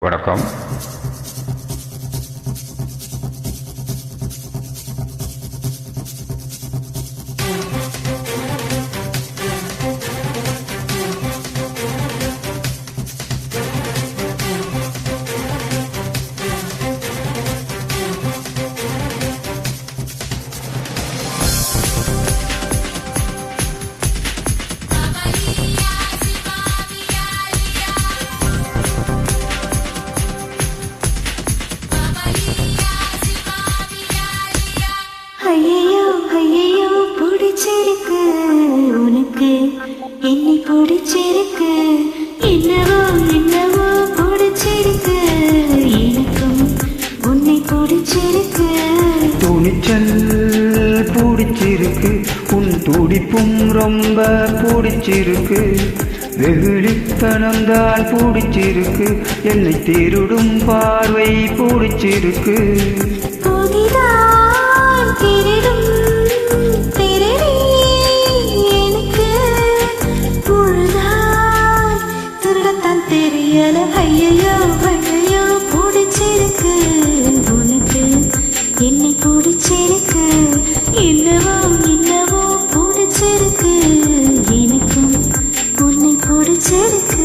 வணக்கம். ஐயையோ ஐயையோ பிடிச்சிருக்கு உனக்கு என்னை பிடிச்சிருக்கு என்னவோ என்னவோ பிடிச்சிருக்கு எனக்கும் உன்னை பிடிச்சிருக்கு துணிச்சல் பிடிச்சிருக்கு, உன் துடிப்பும் ரொம்ப பிடிச்சிருக்கு, வெகுளித்தனம் தான் பிடிச்சிருக்கு, என்னை திருடும் பார்வை பிடிச்சிருக்கு. புதிதான் திருடும் திருடி எனக்கு பொழுதான் திருடத்தான் தெரியல ஐயையோ ஐயையோ பிடிச்சிருக்கு உனக்கு என்னை பிடிச்சிருக்கு என்னவோ என்னவோ பிடிச்சிருக்கு எனக்கும் உன்னை பிடிச்சிருக்கு.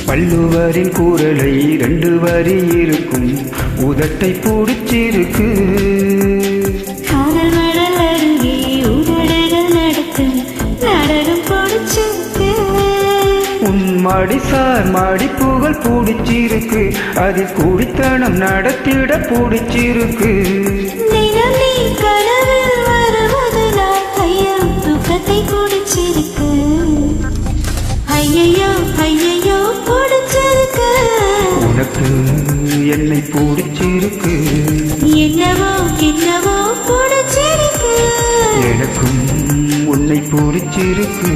வள்ளுவரின் குரலை 2 வரி இருக்கும், உதட்டை பிடிச்சிருக்கு, காதல் மணல் அருகே உதடுகள் நடத்தும் நாடகம் பிடிச்சிருக்கு. உன் மடிசார் மடிப்புகள் பிடிச்சிருக்கு, அதில் குடித்தனம் நடத்திட பிடிச்சிருக்கு. தினம் நீ கனவில் வருவது நான் ஐயம் தூக்கத்தை பிடிச்சிருக்கு ஐயையோ ஐயையோ பிடிச்சிருக்கு உனக்கு என்னை பிடிச்சிருக்கு, என்னவோ என்னவோ பிடிச்சிருக்கு எனக்கும் உன்னை பிடிச்சிருக்கு.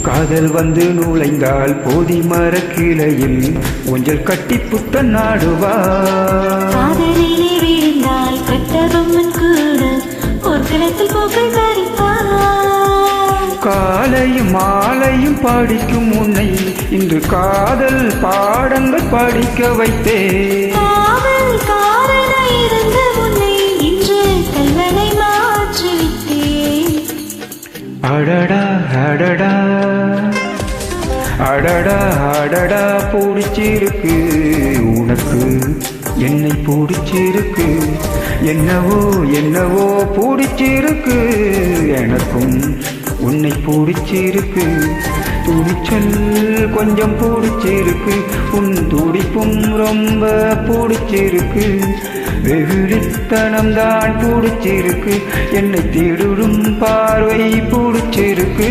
காதல் வந்து நுழைந்தால் போதி மரக்கிளையில் ஊஞ்சல் கட்டி புத்தன் நாடுவா. காதலிலே விழுந்தால் கட்டபொம்மன் கூட போர்க்களத்தில் போக்கள் பறிப்பார். காலையும் மாலையும் படிக்கும் உன்னை இன்று காதல் பாடங்கள் படிக்க வைத்தேன். காவல் காரணம் இருந்த உன்னை இன்று கல்வனை மாற்றிவிட்டேன். அடடா அடடா அடடா அடடா பிடிச்சிருக்கு உனக்கு என்னை பிடிச்சிருக்கு, என்னவோ என்னவோ பிடிச்சிருக்கு, எனக்கும் உன்னை பிடிச்சிருக்கு. துணிச்சல் கொஞ்சம் பிடிச்சிருக்கு, உன் துடிப்பும் ரொம்ப பிடிச்சிருக்கு, வெகுளித்தனம் தான் பிடிச்சிருக்கு, என்னை திருடும் பார்வை பிடிச்சிருக்கு.